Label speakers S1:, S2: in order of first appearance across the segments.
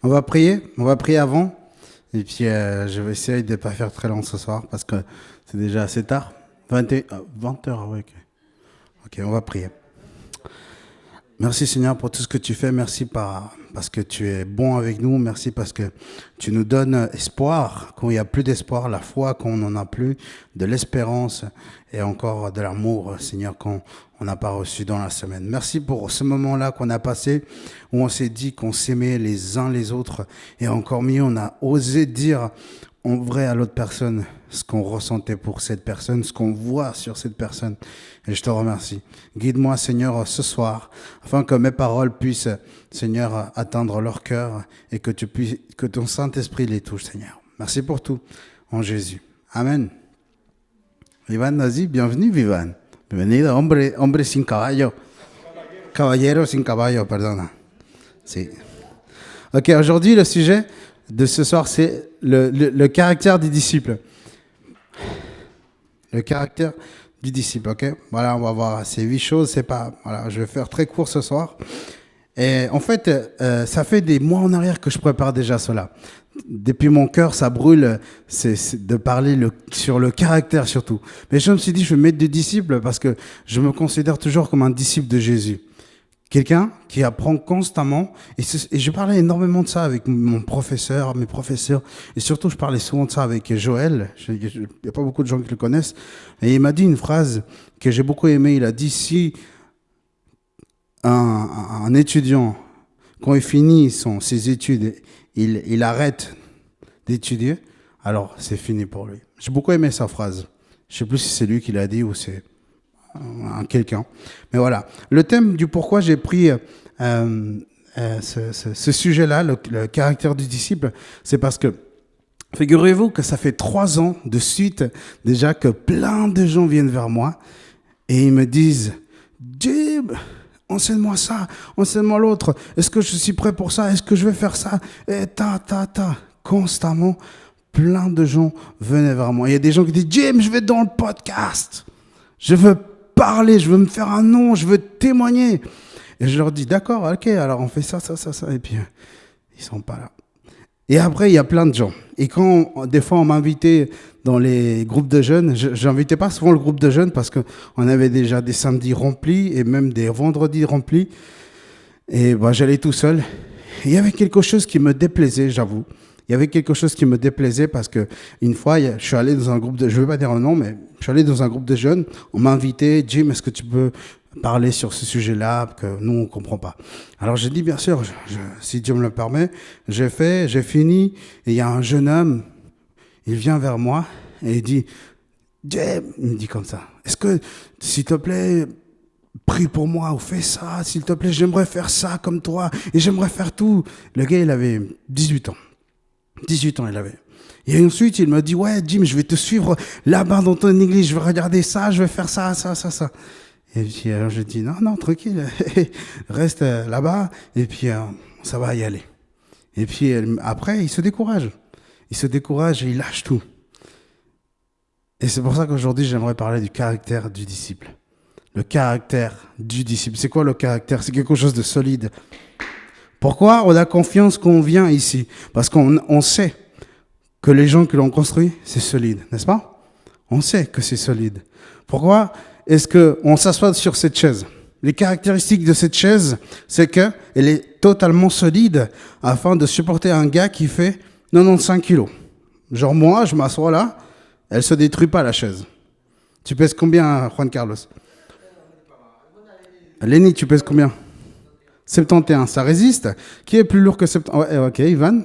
S1: On va prier avant. Et puis, je vais essayer de ne pas faire très long ce soir parce que c'est déjà assez tard. 20 heures, oui. Ok, on va prier. Merci Seigneur pour tout ce que tu fais. Merci parce que tu es bon avec nous. Merci parce que tu nous donnes espoir quand il n'y a plus d'espoir, la foi quand on n'en a plus, de l'espérance et encore de l'amour, Seigneur, quand on n'a pas reçu dans la semaine. Merci pour ce moment-là qu'on a passé où on s'est dit qu'on s'aimait les uns les autres et encore mieux, on a osé dire en vrai à l'autre personne ce qu'on ressentait pour cette personne, ce qu'on voit sur cette personne. Et je te remercie. Guide-moi, Seigneur, ce soir, afin que mes paroles puissent, Seigneur, atteindre leur cœur et que ton Saint-Esprit les touche, Seigneur. Merci pour tout, en Jésus. Amen. Vivan Nazi, bienvenue, Vivan. Bienvenido, hombre sin caballo. Caballero sin caballo, pardon. Si. Ok, aujourd'hui, le sujet de ce soir, c'est le caractère du disciple. Le caractère du disciple, ok? Voilà, on va voir ces 8 choses. C'est pas, voilà, je vais faire très court ce soir. Et en fait, ça fait des mois en arrière que je prépare déjà cela. Depuis mon cœur, ça brûle, c'est de parler sur le caractère surtout. Mais je me suis dit, je vais mettre des disciples parce que je me considère toujours comme un disciple de Jésus. Quelqu'un qui apprend constamment, et je parlais énormément de ça avec mon professeur, mes professeurs, et surtout je parlais souvent de ça avec Joël, il n'y a pas beaucoup de gens qui le connaissent, et il m'a dit une phrase que j'ai beaucoup aimée, il a dit, si un étudiant, quand il finit ses études, il arrête d'étudier, alors c'est fini pour lui. J'ai beaucoup aimé sa phrase, je ne sais plus si c'est lui qui l'a dit ou c'est quelqu'un. Mais voilà, le thème du pourquoi j'ai pris ce sujet-là, le caractère du disciple, c'est parce que, figurez-vous que ça fait 3 ans de suite déjà que plein de gens viennent vers moi et ils me disent « Jim, enseigne-moi ça, enseigne-moi l'autre, est-ce que je suis prêt pour ça, est-ce que je vais faire ça ?» Et constamment, plein de gens venaient vers moi. Il y a des gens qui disent « Jim, je vais dans le podcast, je veux parler, je veux me faire un nom, je veux témoigner. » Et je leur dis, d'accord, ok, alors on fait ça. Et puis, ils sont pas là. Et après, il y a plein de gens. Et quand, des fois, on m'invitait dans les groupes de jeunes, je n'invitais pas souvent le groupe de jeunes parce qu'on avait déjà des samedis remplis et même des vendredis remplis. Et j'allais tout seul. Et il y avait quelque chose qui me déplaisait, j'avoue. Il y avait quelque chose qui me déplaisait parce que une fois, je suis allé dans un groupe de, je ne vais pas dire le nom, mais je suis allé dans un groupe de jeunes. On m'a invité, Jim, est-ce que tu peux parler sur ce sujet-là que nous, on ne comprend pas. Alors j'ai dit, bien sûr, si Dieu me le permet, j'ai fini. Et il y a un jeune homme, il vient vers moi et il dit, Jim, il me dit comme ça, est-ce que, s'il te plaît, prie pour moi ou fais ça, s'il te plaît, j'aimerais faire ça comme toi et j'aimerais faire tout. Le gars, il avait 18 ans. 18 ans, il avait. Et ensuite, il me dit, ouais, Jim, je vais te suivre là-bas dans ton église, je vais regarder ça, je vais faire ça. Et puis, alors, je dis, non, tranquille, reste là-bas, et puis, ça va y aller. Et puis, après, il se décourage. Et il lâche tout. Et c'est pour ça qu'aujourd'hui, j'aimerais parler du caractère du disciple. Le caractère du disciple. C'est quoi le caractère? C'est quelque chose de solide. Pourquoi on a confiance qu'on vient ici? Parce qu'on sait que les gens qui l'ont construit, c'est solide, n'est-ce pas? On sait que c'est solide. Pourquoi est-ce qu'on s'assoit sur cette chaise? Les caractéristiques de cette chaise, c'est qu'elle est totalement solide afin de supporter un gars qui fait 95 kilos. Genre moi, je m'assois là, elle ne se détruit pas la chaise. Tu pèses combien, Juan Carlos? Lenny, tu pèses combien? 71, ça résiste. Qui est plus lourd que 71? Ouais, ok, Ivan.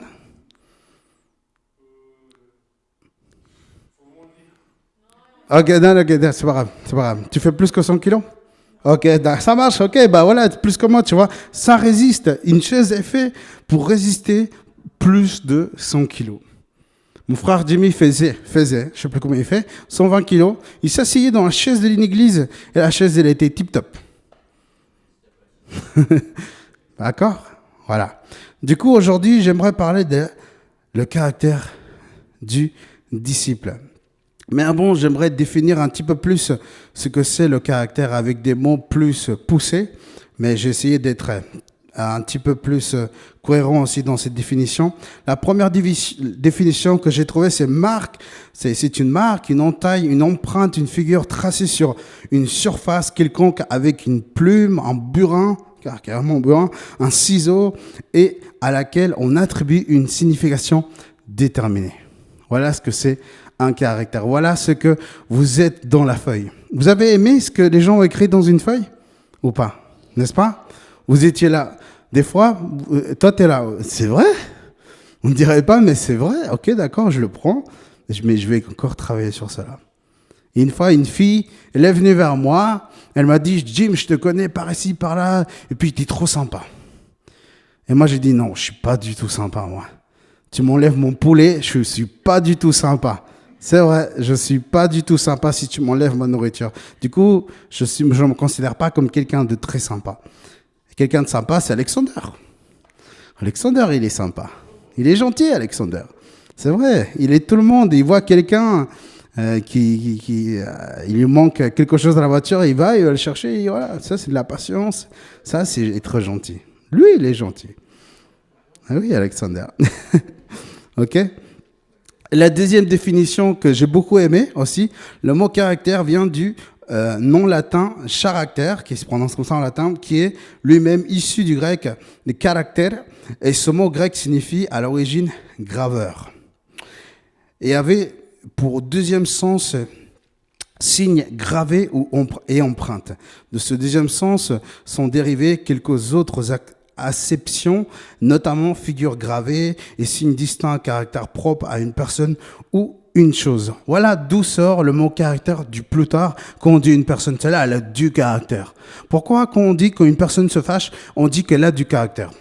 S1: Ok, non, c'est pas grave. Tu fais plus que 100 kilos? Ok, ça marche, ok, voilà, plus que moi, tu vois. Ça résiste. Une chaise est faite pour résister plus de 100 kilos. Mon frère Jimmy faisait, je sais plus combien il fait, 120 kilos. Il s'asseyait dans la chaise de l'église et la chaise, elle était tip-top. D'accord? Voilà. Du coup, aujourd'hui, j'aimerais parler de le caractère du disciple. Mais bon, j'aimerais définir un petit peu plus ce que c'est le caractère avec des mots plus poussés. Mais j'ai essayé d'être un petit peu plus cohérent aussi dans cette définition. La première définition que j'ai trouvée, c'est marque. C'est une marque, une entaille, une empreinte, une figure tracée sur une surface quelconque avec une plume, un burin, carrément un burin, un ciseau, et à laquelle on attribue une signification déterminée. Voilà ce que c'est un caractère. Voilà ce que vous êtes dans la feuille. Vous avez aimé ce que les gens ont écrit dans une feuille ou pas? N'est-ce pas? Vous étiez là. Des fois, toi, tu es là. C'est vrai? On ne dirait pas, mais c'est vrai. Ok, d'accord, je le prends. Mais je vais encore travailler sur cela. Et une fois, une fille, elle est venue vers moi. Elle m'a dit, Jim, je te connais par ici, par là. Et puis, tu es trop sympa. Et moi, j'ai dit, non, je ne suis pas du tout sympa, moi. Tu m'enlèves mon poulet, je ne suis pas du tout sympa. C'est vrai, je ne suis pas du tout sympa si tu m'enlèves ma nourriture. Du coup, je ne me considère pas comme quelqu'un de très sympa. Quelqu'un de sympa, c'est Alexander. Alexander, il est sympa. Il est gentil, Alexander. C'est vrai, il est tout le monde. Il voit quelqu'un il lui manque quelque chose dans la voiture, il va le chercher. Et voilà, ça, c'est de la patience. Ça, c'est être gentil. Lui, il est gentil. Ah oui, Alexander. OK. La deuxième définition que j'ai beaucoup aimée aussi, le mot caractère vient du nom latin charactère, qui se prononce comme ça en latin, qui est lui-même issu du grec de caractère, et ce mot grec signifie à l'origine graveur. Et avait pour deuxième sens signe gravé et empreinte. De ce deuxième sens sont dérivés quelques autres acceptions, notamment figure gravée et signe distinct à caractère propre à une personne ou une chose. Voilà d'où sort le mot caractère du plus tard quand on dit une personne, celle-là, elle a du caractère. Pourquoi quand on dit qu'une personne se fâche, on dit qu'elle a du caractère?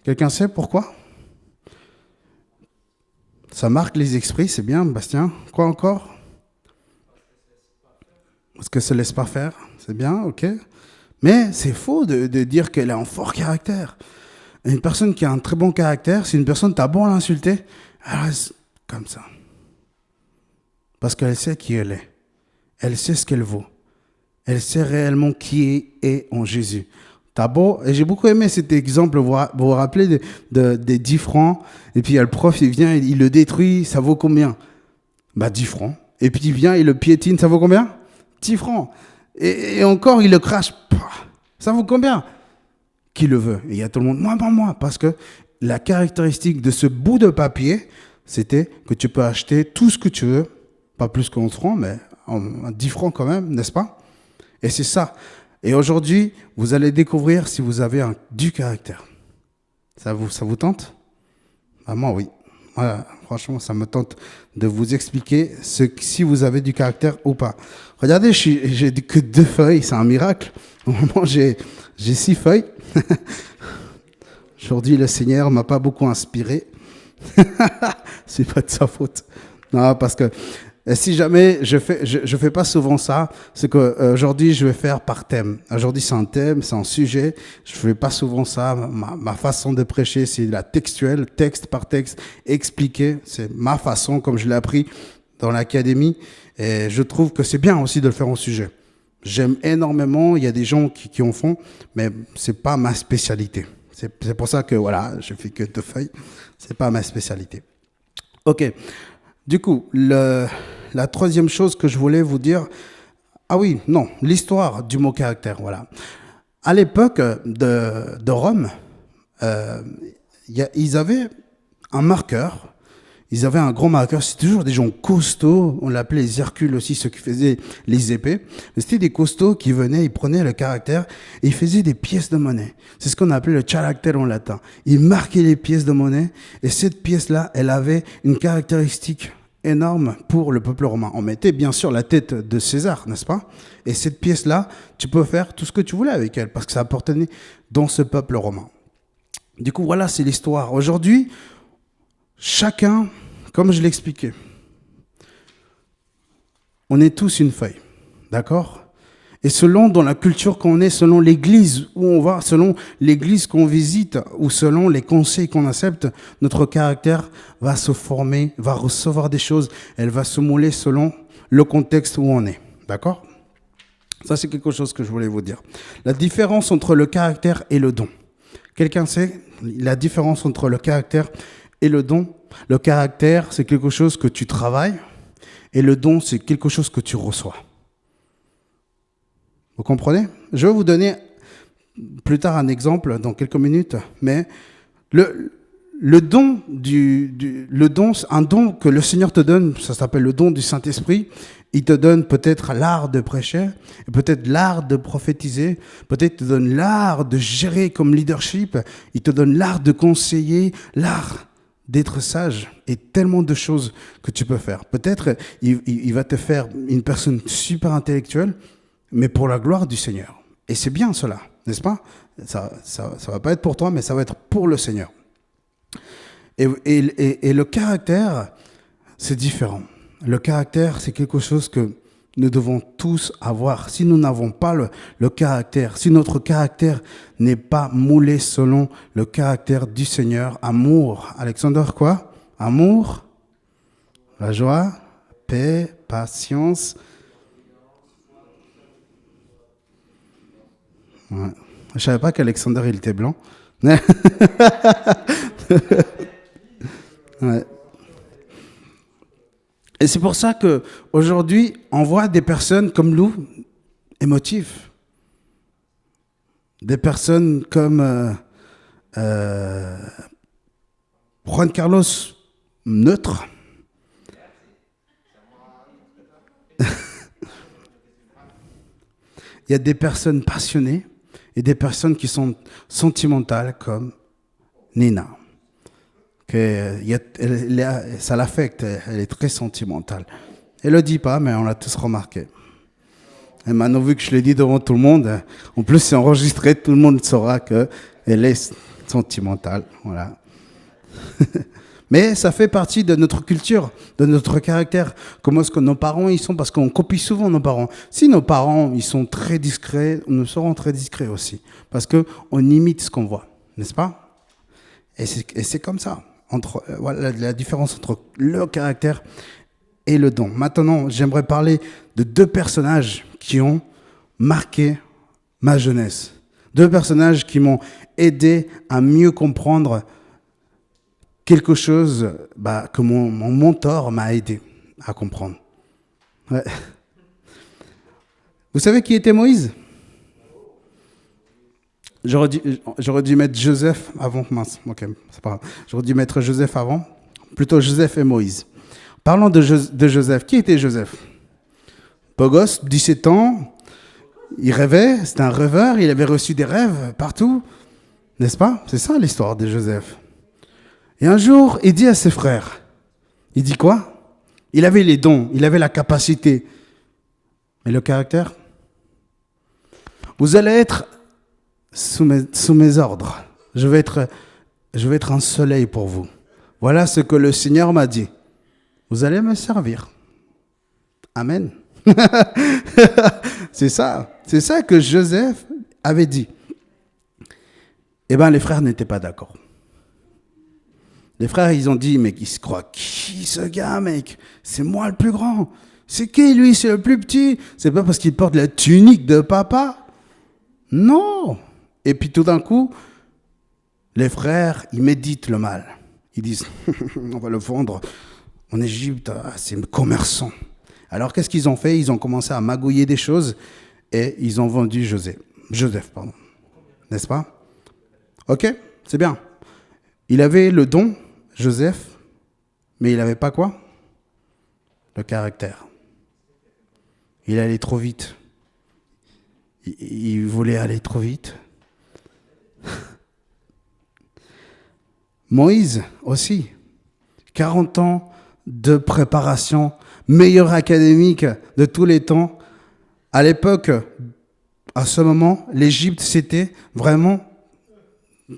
S1: Quelqu'un sait pourquoi? Ça marque les esprits, c'est bien, Bastien. Quoi encore? Parce que ça ne laisse pas faire, c'est bien, ok. Mais c'est faux de dire qu'elle a un fort caractère. Une personne qui a un très bon caractère, si une personne t'a beau l'insulter, elle reste comme ça. Parce qu'elle sait qui elle est. Elle sait ce qu'elle vaut. Elle sait réellement qui est en Jésus. T'as beau, et j'ai beaucoup aimé cet exemple, vous vous rappelez des 10 francs, et puis il y a le prof, il vient, il le détruit, ça vaut combien? 10 francs. Et puis il vient, il le piétine, ça vaut combien? 10 francs. Et encore, il le crache. Ça vaut combien? Qui le veut? Et il y a tout le monde, moi. Parce que la caractéristique de ce bout de papier, c'était que tu peux acheter tout ce que tu veux, pas plus que 11 francs, mais 10 francs quand même, n'est-ce pas? Et c'est ça. Et aujourd'hui, vous allez découvrir si vous avez du caractère. Ça vous tente? Moi, oui. Voilà, franchement, ça me tente de vous expliquer si vous avez du caractère ou pas. Regardez, j'ai que 2 feuilles, c'est un miracle. Au moment, j'ai 6 feuilles. Aujourd'hui, le Seigneur m'a pas beaucoup inspiré. C'est pas de sa faute. Non, parce que si jamais je fais pas souvent ça, c'est qu'aujourd'hui je vais faire par thème. Aujourd'hui c'est un thème, c'est un sujet. Je fais pas souvent ça. Ma façon de prêcher, c'est la textuelle, texte par texte, expliquer. C'est ma façon, comme je l'ai appris dans l'académie. Et je trouve que c'est bien aussi de le faire en sujet. J'aime énormément. Il y a des gens qui en font, mais c'est pas ma spécialité. C'est pour ça que voilà, je fais que 2 feuilles. C'est pas ma spécialité. Ok. Du coup, la troisième chose que je voulais vous dire, l'histoire du mot caractère, voilà. À l'époque de Rome, ils avaient un marqueur, ils avaient un grand marqueur, c'était toujours des gens costauds, on l'appelait les Hercules aussi, ceux qui faisaient les épées. Mais c'était des costauds qui venaient, ils prenaient le caractère et ils faisaient des pièces de monnaie. C'est ce qu'on appelait le caractère en latin. Ils marquaient les pièces de monnaie et cette pièce-là, elle avait une caractéristique énorme pour le peuple romain. On mettait bien sûr la tête de César, n'est-ce pas? Et cette pièce-là, tu peux faire tout ce que tu voulais avec elle parce que ça appartenait dans ce peuple romain. Du coup, voilà, c'est l'histoire. Aujourd'hui, chacun, comme je l'expliquais, on est tous une feuille, d'accord? Et selon dans la culture qu'on est, selon l'église où on va, selon l'église qu'on visite ou selon les conseils qu'on accepte, notre caractère va se former, va recevoir des choses, elle va se mouler selon le contexte où on est, d'accord? Ça, c'est quelque chose que je voulais vous dire. La différence entre le caractère et le don. Quelqu'un sait la différence entre le caractère et le don? Le caractère, c'est quelque chose que tu travailles et le don, c'est quelque chose que tu reçois. Vous comprenez? Je vais vous donner plus tard un exemple dans quelques minutes, mais le don, un don que le Seigneur te donne, ça s'appelle le don du Saint-Esprit. Il te donne peut-être l'art de prêcher, peut-être l'art de prophétiser, peut-être il te donne l'art de gérer comme leadership, il te donne l'art de conseiller, l'art d'être sage et tellement de choses que tu peux faire. Peut-être il va te faire une personne super intellectuelle, mais pour la gloire du Seigneur. Et c'est bien cela, n'est-ce pas? Ça va pas être pour toi, mais ça va être pour le Seigneur. Et le caractère, c'est différent. Le caractère, c'est quelque chose que nous devons tous avoir. Si nous n'avons pas le caractère, si notre caractère n'est pas moulé selon le caractère du Seigneur, amour, Alexander quoi? Amour, la joie, paix, patience. Ouais. Je savais pas qu'Alexander il était blanc. Ouais. Et c'est pour ça que aujourd'hui, on voit des personnes comme Lou, émotives, des personnes comme Juan Carlos, neutre. Il y a des personnes passionnées et des personnes qui sont sentimentales comme Nina. Ça l'affecte, elle est très sentimentale. Elle ne le dit pas, mais on l'a tous remarqué. Et maintenant, vu que je l'ai dit devant tout le monde, en plus c'est enregistré, tout le monde saura qu'elle est sentimentale. Voilà. Mais ça fait partie de notre culture, de notre caractère. Comment est-ce que nos parents ils sont? Parce qu'on copie souvent nos parents. Si nos parents ils sont très discrets, nous serons très discrets aussi. Parce qu'on imite ce qu'on voit, n'est-ce pas? Et c'est comme ça. Voilà la différence entre le caractère et le don. Maintenant, j'aimerais parler de deux personnages qui ont marqué ma jeunesse. Deux personnages qui m'ont aidé à mieux comprendre quelque chose que mon mentor m'a aidé à comprendre. Ouais. Vous savez qui était Moïse? J'aurais dû mettre Joseph avant. Mince, ok, c'est pas grave. J'aurais dû mettre Joseph avant. Plutôt Joseph et Moïse. Parlons de Joseph. Qui était Joseph? Beau gosse, 17 ans. Il rêvait, c'était un rêveur. Il avait reçu des rêves partout. N'est-ce pas? C'est ça l'histoire de Joseph. Et un jour, il dit à ses frères, il dit quoi? Il avait les dons, il avait la capacité. Mais le caractère? Vous allez être sous mes ordres. Je vais être un soleil pour vous. Voilà ce que le Seigneur m'a dit. Vous allez me servir. Amen. C'est ça que Joseph avait dit. Eh bien, les frères n'étaient pas d'accord. Les frères, ils ont dit, mais il se croit qui ce gars, mec? C'est moi le plus grand. C'est qui lui? C'est le plus petit. C'est pas parce qu'il porte la tunique de papa? Non. Et puis tout d'un coup, les frères, ils méditent le mal. Ils disent, on va le vendre en Égypte à ces commerçants. Alors qu'est-ce qu'ils ont fait? Ils ont commencé à magouiller des choses et ils ont vendu Joseph, n'est-ce pas? Ok, c'est bien. Il avait le don, Joseph, mais il n'avait pas quoi? Le caractère. Il allait trop vite. Il voulait aller trop vite. Moïse aussi. 40 ans de préparation, meilleur académique de tous les temps. À l'époque, à ce moment, l'Égypte, c'était vraiment...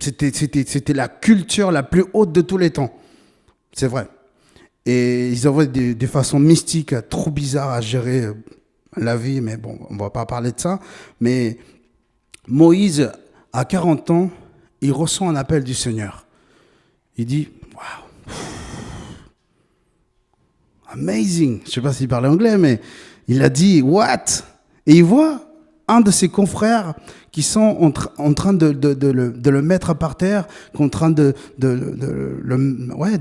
S1: C'était la culture la plus haute de tous les temps. C'est vrai. Et ils avaient des façons mystiques trop bizarres à gérer la vie, mais bon, on ne va pas parler de ça. Mais Moïse, à 40 ans, il ressent un appel du Seigneur. Il dit, waouh, amazing. Je ne sais pas s'il parlait anglais, mais il a dit, what? Et il voit un de ses confrères qui sont en train de le mettre par terre, qui sont en train de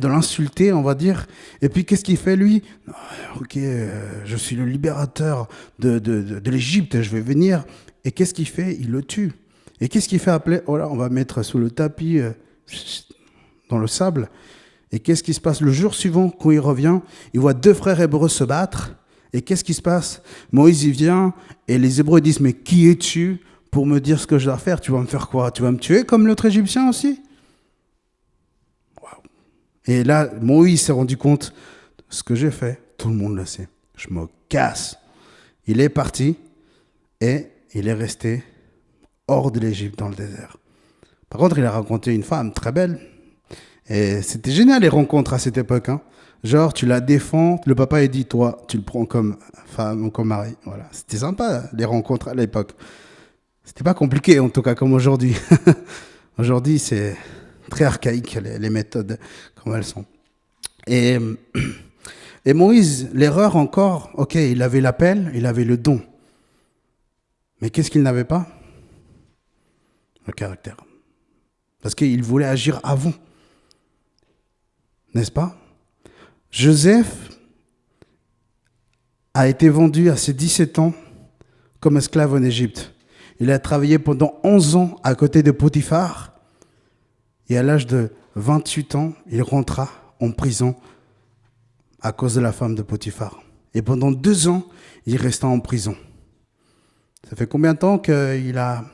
S1: l'insulter, on va dire. Et puis, qu'est-ce qu'il fait, lui? Ok, je suis le libérateur de l'Égypte, je vais venir. Et qu'est-ce qu'il fait? Il le tue. Et qu'est-ce qu'il fait appeler? Oh là, on va mettre sous le tapis, dans le sable. Et qu'est-ce qui se passe? Le jour suivant, quand il revient, il voit 2 frères hébreux se battre. Et qu'est-ce qui se passe? Moïse, il vient et les Hébreux disent, mais qui es-tu pour me dire ce que je dois faire? Tu vas me faire quoi? Tu vas me tuer comme l'autre Égyptien aussi? Wow. Et là, Moïse s'est rendu compte, ce que j'ai fait, tout le monde le sait. Je me casse. Il est parti et il est resté hors de l'Égypte, dans le désert. Par contre, il a rencontré une femme très belle. Et c'était génial les rencontres à cette époque, hein. Genre, tu la défends, le papa il dit, toi, tu le prends comme femme ou comme mari. Voilà, c'était sympa les rencontres à l'époque. C'était pas compliqué en tout cas comme aujourd'hui. Aujourd'hui, c'est très archaïque les méthodes comme elles sont. Et Moïse, l'erreur encore, ok, il avait l'appel, il avait le don. Mais qu'est-ce qu'il n'avait pas? Le caractère. Parce qu'il voulait agir avant. N'est-ce pas? Joseph a été vendu à ses 17 ans comme esclave en Égypte. Il a travaillé pendant 11 ans à côté de Potiphar. Et à l'âge de 28 ans, il rentra en prison à cause de la femme de Potiphar. Et pendant 2 ans, il resta en prison. Ça fait combien de temps qu'il a...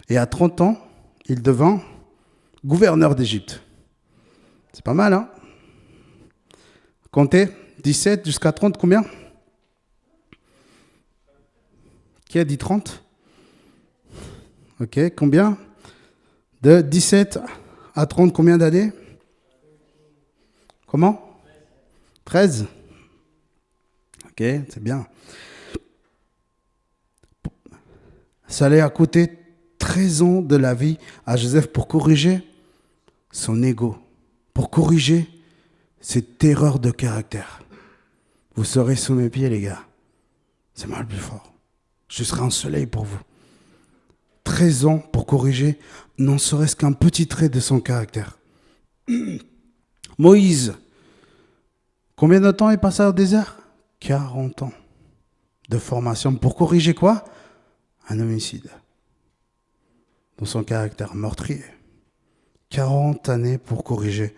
S1: Et à 30 ans, il devint gouverneur d'Égypte. C'est pas mal, hein? Comptez, 17 jusqu'à 30, combien? Qui a dit 30? Ok, combien? De 17 à 30, combien d'années? Comment? 13? Ok, c'est bien. Ça allait a coûté 13 ans de la vie à Joseph pour corriger son ego, pour corriger cette terreur de caractère. Vous serez sous mes pieds, les gars. C'est moi le plus fort. Je serai un soleil pour vous. 13 ans pour corriger, n'en serait-ce qu'un petit trait de son caractère. Moïse, combien de temps est passé au désert? 40 ans de formation pour corriger quoi? Un homicide. Dans son caractère meurtrier. 40 années pour corriger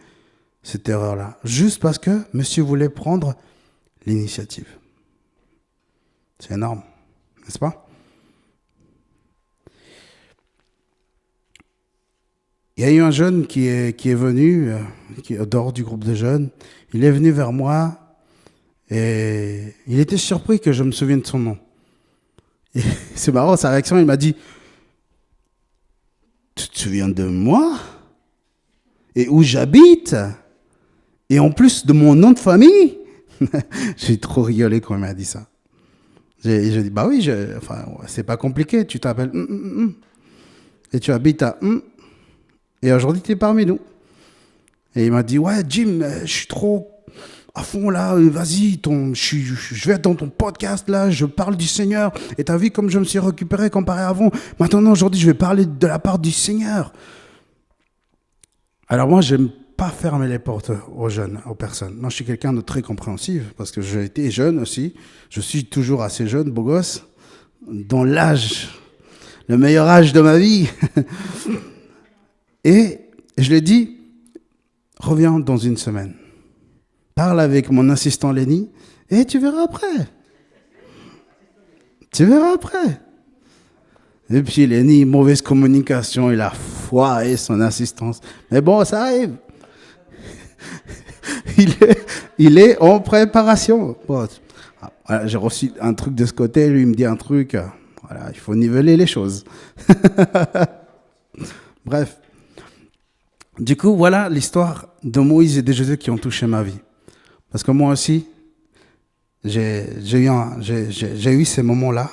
S1: cette erreur-là. Juste parce que monsieur voulait prendre l'initiative. C'est énorme, n'est-ce pas? Il y a eu un jeune qui est venu, qui est dehors du groupe de jeunes. Il est venu vers moi et il était surpris que je me souvienne de son nom. Et c'est marrant, sa réaction, il m'a dit, tu te souviens de moi? Et où j'habite? Et en plus de mon nom de famille? J'ai trop rigolé quand il m'a dit ça. J'ai dit, bah oui, enfin, c'est pas compliqué, tu t'appelles et tu habites à et aujourd'hui tu es parmi nous. Et il m'a dit, ouais Jim, je suis trop à fond là, vas-y, je vais dans ton podcast là, je parle du Seigneur, et t'as vu comme je me suis récupéré comparé à avant. Maintenant, aujourd'hui, je vais parler de la part du Seigneur. Alors moi, j'aime pas fermer les portes aux jeunes, aux personnes. Moi, je suis quelqu'un de très compréhensif, parce que j'ai été jeune aussi. Je suis toujours assez jeune, beau gosse, dans l'âge, le meilleur âge de ma vie. Et je lui ai dit, reviens dans une semaine. Parle avec mon assistant Lenny, et tu verras après. Tu verras après. Et puis Lenny, mauvaise communication, il a foiré son assistance. Mais bon, ça arrive. Il est en préparation. Bon, voilà, j'ai reçu un truc de ce côté, lui il me dit un truc. Voilà, il faut niveler les choses. Bref. Du coup, voilà l'histoire de Moïse et de Jésus qui ont touché ma vie. Parce que moi aussi, j'ai eu ces moments-là.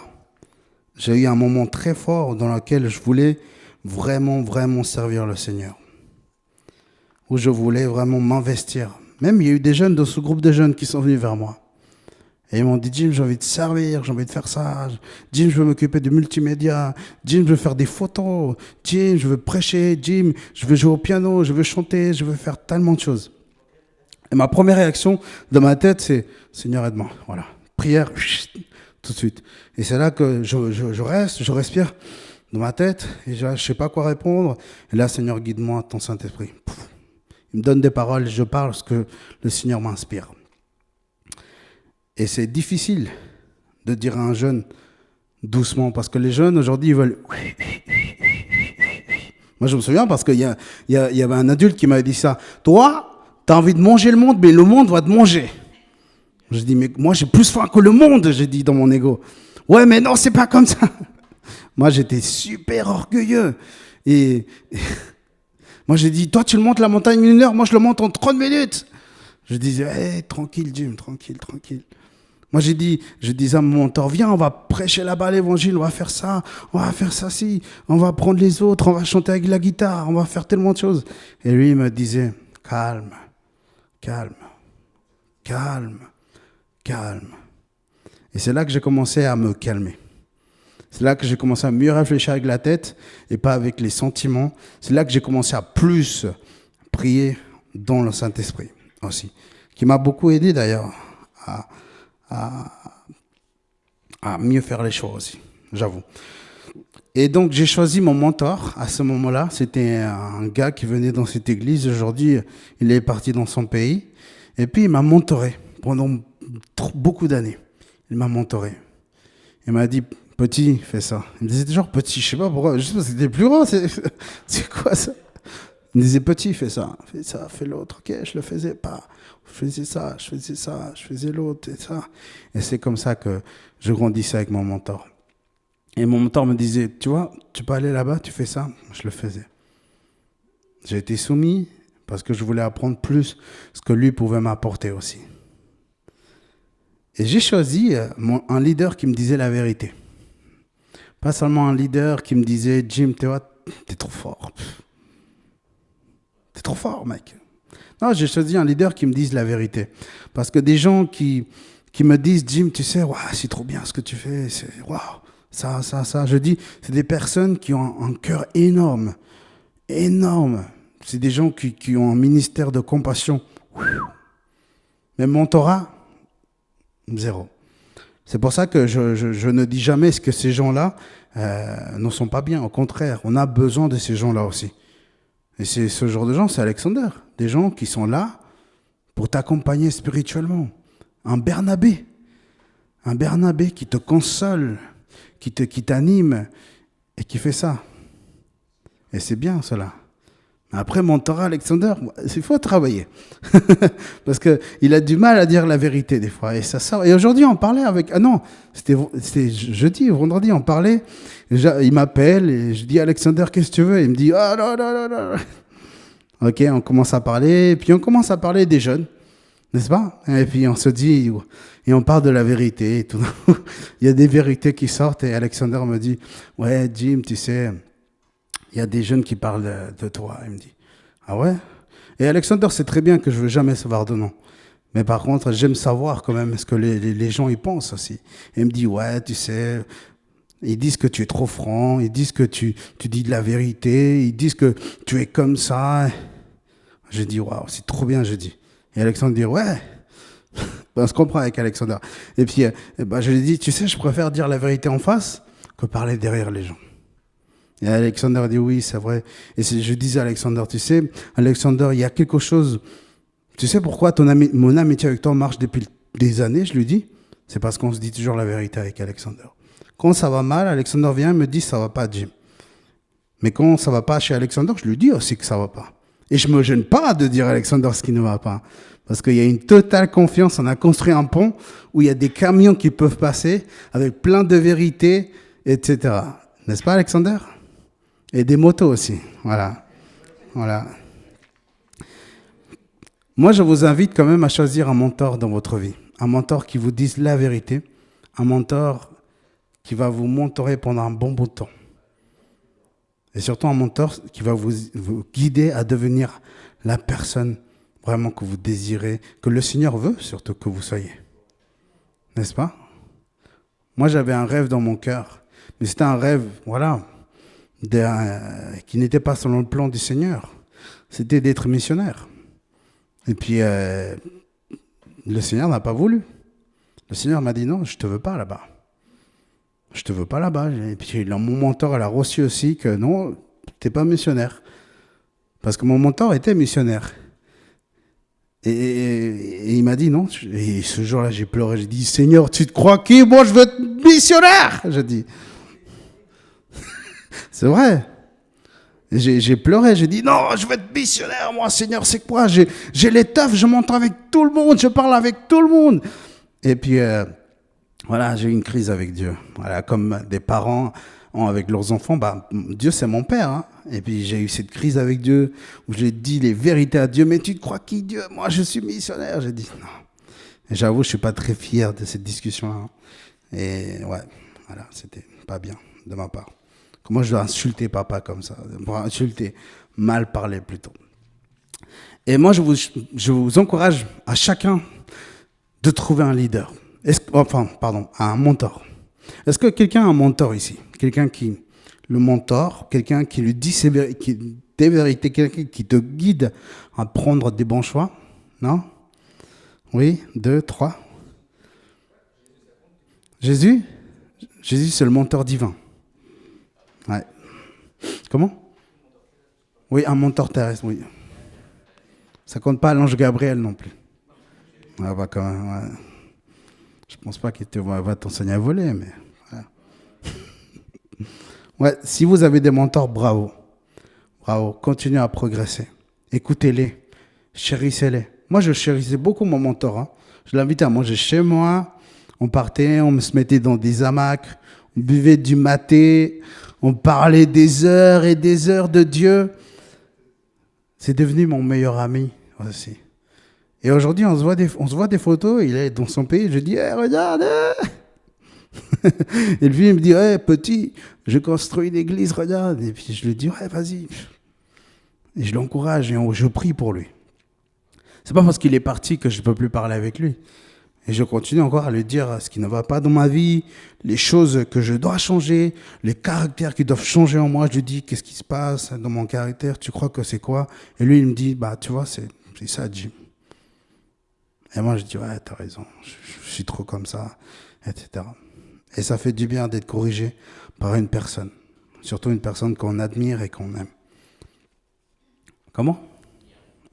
S1: J'ai eu un moment très fort dans lequel je voulais vraiment, vraiment servir le Seigneur. Où je voulais vraiment m'investir. Même il y a eu des jeunes dans ce groupe de jeunes qui sont venus vers moi. Et ils m'ont dit, Jim, j'ai envie de servir, j'ai envie de faire ça. Jim, je veux m'occuper du multimédia. Jim, je veux faire des photos. Jim, je veux prêcher. Jim, je veux jouer au piano, je veux chanter, je veux faire tellement de choses. Et ma première réaction dans ma tête, c'est, Seigneur, aide-moi. Voilà. Prière, tout de suite. Et c'est là que je reste, je respire dans ma tête, et je ne sais pas quoi répondre. Et là, Seigneur, guide-moi, ton Saint-Esprit. Il me donne des paroles, je parle ce que le Seigneur m'inspire. Et c'est difficile de dire à un jeune doucement, parce que les jeunes aujourd'hui, ils veulent... Moi, je me souviens parce qu'il y avait un adulte qui m'avait dit ça. Toi, tu as envie de manger le monde, mais le monde va te manger. Je dis, mais moi, j'ai plus faim que le monde, j'ai dit dans mon ego. Ouais, mais non, c'est pas comme ça. Moi, j'étais super orgueilleux. Et moi, j'ai dit, toi, tu le montes la montagne en 1 heure, moi, je le monte en 30 minutes. Je disais, hey, tranquille, Jim, tranquille, tranquille. Moi, je disais à mon mentor, viens, on va prêcher là-bas l'évangile, on va faire ça, ci, on va prendre les autres, on va chanter avec la guitare, on va faire tellement de choses. Et lui, il me disait, calme, calme, calme, calme. Et c'est là que j'ai commencé à me calmer. C'est là que j'ai commencé à mieux réfléchir avec la tête et pas avec les sentiments. C'est là que j'ai commencé à plus prier dans le Saint-Esprit aussi, qui m'a beaucoup aidé d'ailleurs à mieux faire les choses aussi, j'avoue. Et donc, j'ai choisi mon mentor à ce moment-là. C'était un gars qui venait dans cette église. Aujourd'hui, il est parti dans son pays. Et puis, il m'a mentoré pendant beaucoup d'années. Il m'a mentoré. Il m'a dit, petit, fais ça. Il me disait toujours petit, je sais pas pourquoi. Je sais pas, c'était plus grand. C'est quoi ça? Il me disait, petit, fais ça, fais l'autre. Ok, je le faisais pas. Je faisais ça, je faisais l'autre et ça. Et c'est comme ça que je grandissais avec mon mentor. Et mon mentor me disait, tu vois, tu peux aller là-bas, tu fais ça. Je le faisais. J'ai été soumis parce que je voulais apprendre plus ce que lui pouvait m'apporter aussi. Et j'ai choisi un leader qui me disait la vérité. Pas seulement un leader qui me disait, Jim, t'es trop fort. T'es trop fort, mec. Non, j'ai choisi un leader qui me dise la vérité. Parce que des gens qui me disent, Jim, tu sais, c'est trop bien ce que tu fais, c'est ça. Je dis, c'est des personnes qui ont un cœur énorme. Énorme. C'est des gens qui ont un ministère de compassion. Mais mentorat, zéro. C'est pour ça que je ne dis jamais ce que ces gens-là ne sont pas bien. Au contraire, on a besoin de ces gens-là aussi. Et c'est ce genre de gens, c'est Alexander. Des gens qui sont là pour t'accompagner spirituellement. Un Bernabé qui te console, qui t'anime et qui fait ça. Et c'est bien cela. Mais après, mentorat Alexander, il faut travailler. Parce qu'il a du mal à dire la vérité des fois. Et ça sort. Et aujourd'hui, on parlait avec... Ah non, c'était jeudi, vendredi, on parlait. Il m'appelle et je dis, Alexander, qu'est-ce que tu veux? Il me dit, ah non, non, non, non. Ok, on commence à parler. Et puis on commence à parler des jeunes, n'est-ce pas? Et puis on se dit, et on parle de la vérité. Et tout. Il y a des vérités qui sortent et Alexander me dit, ouais, Jim, tu sais... Il y a des jeunes qui parlent de toi. Il me dit, ah ouais? Et Alexander sait très bien que je ne veux jamais savoir de nom. Mais par contre, j'aime savoir quand même ce que les gens y pensent aussi. Et il me dit, ouais, tu sais, ils disent que tu es trop franc, ils disent que tu dis de la vérité, ils disent que tu es comme ça. Je dis, waouh, c'est trop bien, je dis. Et Alexander dit, ouais, on se comprend avec Alexander. Et puis, je lui dis, tu sais, je préfère dire la vérité en face que parler derrière les gens. Et Alexander dit oui, c'est vrai. Et je disais à Alexander, tu sais, Alexander, il y a quelque chose. Tu sais pourquoi mon amitié avec toi marche depuis des années, je lui dis? C'est parce qu'on se dit toujours la vérité avec Alexander. Quand ça va mal, Alexander vient et me dit ça va pas, Jim. Mais quand ça va pas chez Alexander, je lui dis aussi que ça va pas. Et je me gêne pas de dire à Alexander ce qui ne va pas. Parce qu'il y a une totale confiance. On a construit un pont où il y a des camions qui peuvent passer avec plein de vérités, etc. N'est-ce pas, Alexander? Et des motos aussi, voilà. Moi, je vous invite quand même à choisir un mentor dans votre vie. Un mentor qui vous dise la vérité. Un mentor qui va vous mentorer pendant un bon bout de temps. Et surtout un mentor qui va vous guider à devenir la personne vraiment que vous désirez, que le Seigneur veut surtout que vous soyez. n'est-ce pas? Moi, j'avais un rêve dans mon cœur, mais c'était un rêve, voilà, qui n'était pas selon le plan du Seigneur. C'était d'être missionnaire. Et puis, le Seigneur n'a pas voulu. Le Seigneur m'a dit non, je ne te veux pas là-bas. Je ne te veux pas là-bas. Et puis, mon mentor, elle a reçu aussi que non, tu n'es pas missionnaire. Parce que mon mentor était missionnaire. Et il m'a dit non. Et ce jour-là, j'ai pleuré. J'ai dit, Seigneur, tu te crois qui? Moi, je veux être missionnaire. J'ai dit. C'est vrai. J'ai pleuré. J'ai dit, non, je veux être missionnaire. Moi, Seigneur, c'est quoi? J'ai l'étoffe. Je m'entends avec tout le monde. Je parle avec tout le monde. Et puis, voilà, j'ai eu une crise avec Dieu. Voilà, comme des parents ont avec leurs enfants. Bah, Dieu, c'est mon père. Hein. Et puis, j'ai eu cette crise avec Dieu où j'ai dit les vérités à Dieu. Mais tu te crois qui, Dieu? Moi, je suis missionnaire. J'ai dit non. Et j'avoue, je ne suis pas très fier de cette discussion-là. Et ouais, voilà, c'était pas bien de ma part. Comment je dois insulter papa comme ça? Pour insulter, mal parler plutôt. Et moi, je vous encourage à chacun de trouver un leader. Un mentor. Est-ce que quelqu'un a un mentor ici? Quelqu'un qui le mentor, quelqu'un qui lui dit des vérités, quelqu'un qui te guide à prendre des bons choix? Non? Oui, 2, 3. Jésus? Jésus, c'est le mentor divin. Ouais. Comment? Oui, un mentor terrestre, oui. Ça compte pas l'ange Gabriel non plus. Ouais, bah quand même, ouais. Je pense pas qu'il va t'enseigner à voler, mais... Voilà. Ouais, si vous avez des mentors, bravo. Bravo, continuez à progresser. Écoutez-les, chérissez-les. Moi, je chérissais beaucoup mon mentor. Hein. Je l'invitais à manger chez moi. On partait, on se mettait dans des hamacs, on buvait du maté, on parlait des heures et des heures de Dieu. C'est devenu mon meilleur ami aussi. Et aujourd'hui, on se voit des photos, il est dans son pays, je dis, hey, regarde. Et lui, il me dit, hey, petit, je construis une église, regarde. Et puis je lui dis, ouais, vas-y. Et je l'encourage et je prie pour lui. C'est pas parce qu'il est parti que je ne peux plus parler avec lui. Et je continue encore à lui dire ce qui ne va pas dans ma vie, les choses que je dois changer, les caractères qui doivent changer en moi. Je lui dis, qu'est-ce qui se passe dans mon caractère? Tu crois que c'est quoi? Et lui, il me dit, bah, tu vois, c'est ça, Jim. Et moi, je dis, ouais, t'as raison, je suis trop comme ça, etc. Et ça fait du bien d'être corrigé par une personne, surtout une personne qu'on admire et qu'on aime. Comment?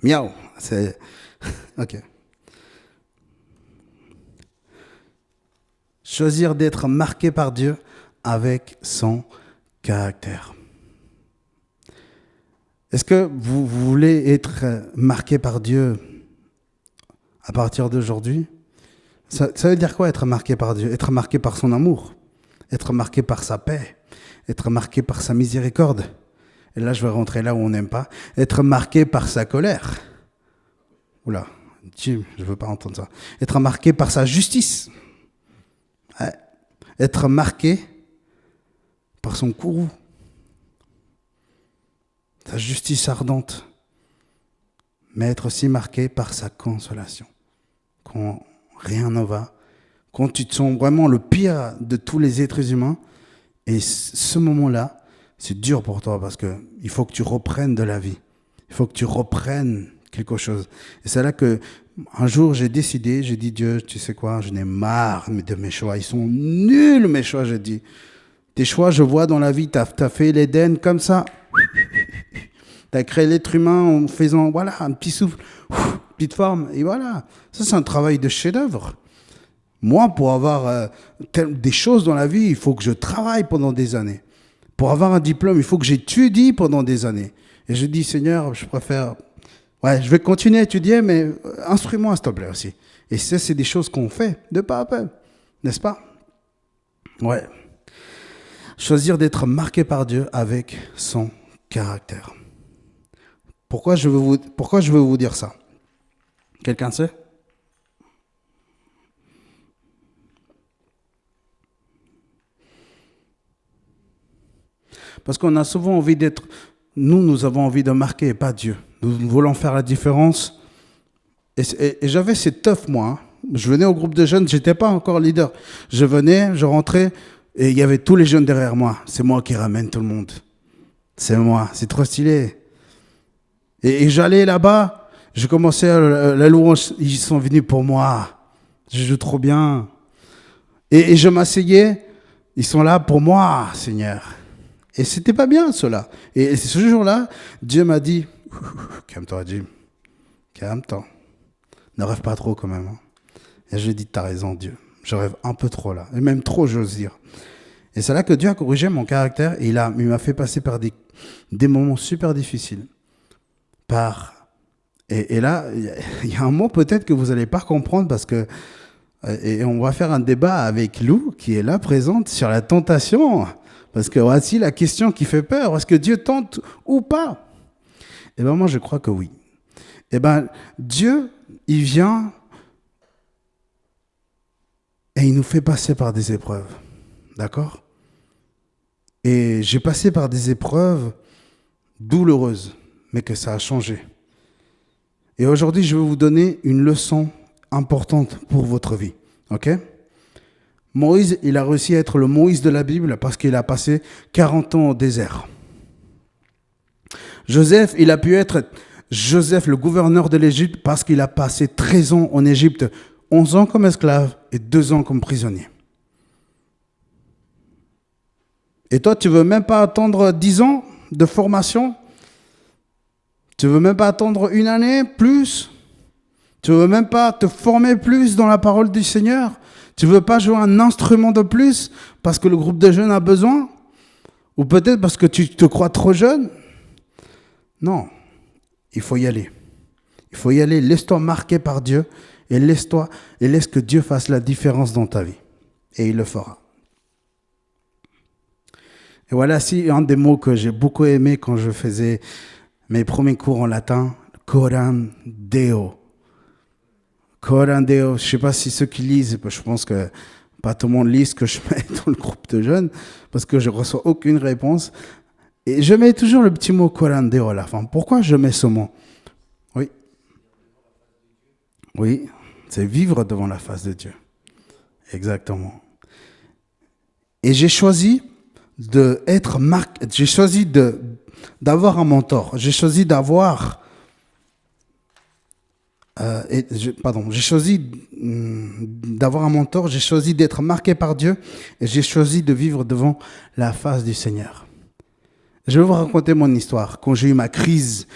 S1: Miaou, c'est... Ok. Choisir d'être marqué par Dieu avec son caractère. Est-ce que vous voulez être marqué par Dieu à partir d'aujourd'hui? Ça veut dire quoi être marqué par Dieu? Être marqué par son amour, être marqué par sa paix, être marqué par sa miséricorde. Et là, je vais rentrer là où on n'aime pas. Être marqué par sa colère. Oula, Jim, je ne veux pas entendre ça. Être marqué par sa justice. Ouais. Être marqué par son courroux. Sa justice ardente. Mais être aussi marqué par sa consolation. Quand rien ne va, quand tu te sens vraiment le pire de tous les êtres humains, et ce moment-là, c'est dur pour toi parce qu'il faut que tu reprennes de la vie. Il faut que tu reprennes quelque chose. Et c'est là que un jour j'ai décidé, j'ai dit Dieu, tu sais quoi, je n'ai marre de mes choix. Ils sont nuls mes choix, je dis. Tes choix, je vois dans la vie, tu as fait l'Éden comme ça. Tu as créé l'être humain en faisant, voilà, un petit souffle, petite forme, et voilà. Ça, c'est un travail de chef-d'œuvre. Moi, pour avoir des choses dans la vie, il faut que je travaille pendant des années. Pour avoir un diplôme, il faut que j'étudie pendant des années. Et je dis, Seigneur, je préfère... Ouais, je vais continuer à étudier, mais instruis-moi, s'il te plaît, aussi. Et ça, c'est des choses qu'on fait de pas à peu, n'est-ce pas? Ouais. Choisir d'être marqué par Dieu avec son caractère. Pourquoi je veux vous dire ça? Quelqu'un sait? Parce qu'on a souvent envie d'être... Nous avons envie de marquer, pas Dieu. Nous voulons faire la différence. Et j'avais cette teuf, moi. Hein. Je venais au groupe de jeunes, j'étais pas encore leader. Je venais, je rentrais, et il y avait tous les jeunes derrière moi. C'est moi qui ramène tout le monde. C'est moi, c'est trop stylé. Et j'allais là-bas, je commençais la louange, ils sont venus pour moi. Je joue trop bien. Et je m'asseyais, ils sont là pour moi, Seigneur. Et c'était pas bien, cela. Et ce jour-là, Dieu m'a dit, calme-toi, Jim, calme-toi. Ne rêve pas trop quand même. Hein. Et je lui ai dit, t'as raison, Dieu. Je rêve un peu trop là. Et même trop, j'ose dire. Et c'est là que Dieu a corrigé mon caractère. Et il m'a fait passer par des moments super difficiles. Et là, il y a un mot peut-être que vous n'allez pas comprendre parce que... Et on va faire un débat avec Lou, qui est là présente, sur la tentation. Parce que voici la question qui fait peur. Est-ce que Dieu tente ou pas? Eh bien, moi, je crois que oui. Eh bien, Dieu, il vient et il nous fait passer par des épreuves. D'accord? Et j'ai passé par des épreuves douloureuses, mais que ça a changé. Et aujourd'hui, je vais vous donner une leçon importante pour votre vie. OK? Moïse, il a réussi à être le Moïse de la Bible parce qu'il a passé 40 ans au désert. Joseph, il a pu être Joseph, le gouverneur de l'Égypte, parce qu'il a passé 13 ans en Égypte, 11 ans comme esclave et 2 ans comme prisonnier. Et toi, tu ne veux même pas attendre 10 ans de formation? Tu ne veux même pas attendre une année plus? Tu ne veux même pas te former plus dans la parole du Seigneur? Tu ne veux pas jouer un instrument de plus parce que le groupe de jeunes a besoin? Ou peut-être parce que tu te crois trop jeune? Non, il faut y aller. Il faut y aller. Laisse-toi marquer par Dieu et laisse que Dieu fasse la différence dans ta vie. Et il le fera. Et voilà, si un des mots que j'ai beaucoup aimé quand je faisais mes premiers cours en latin, coram Deo. Coram Deo. Je ne sais pas si ceux qui lisent, je pense que pas tout le monde lit ce que je mets dans le groupe de jeunes, parce que je ne reçois aucune réponse. Et je mets toujours le petit mot coram Deo à la fin. Pourquoi je mets ce mot? Oui. Oui, c'est vivre devant la face de Dieu. Exactement. Et j'ai choisi d'être marqué, j'ai choisi d'avoir un mentor. J'ai choisi d'avoir... j'ai choisi d'avoir un mentor, j'ai choisi d'être marqué par Dieu et j'ai choisi de vivre devant la face du Seigneur. Je vais vous raconter mon histoire. Quand j'ai eu ma crise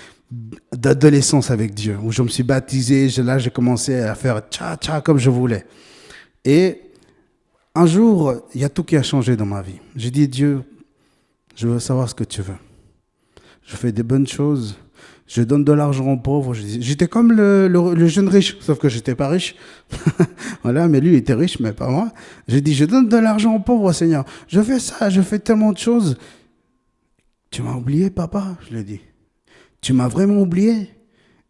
S1: d'adolescence avec Dieu, où je me suis baptisé, là j'ai commencé à faire tcha-tcha comme je voulais. Et un jour, il y a tout qui a changé dans ma vie. J'ai dit, Dieu, je veux savoir ce que tu veux. Je fais des bonnes choses. Je donne de l'argent aux pauvres. J'étais comme le jeune riche, sauf que j'étais pas riche. Voilà, mais lui, il était riche, mais pas moi. J'ai dit, je donne de l'argent aux pauvres, Seigneur. Je fais ça, je fais tellement de choses. Tu m'as oublié, papa, je lui ai dit. Tu m'as vraiment oublié.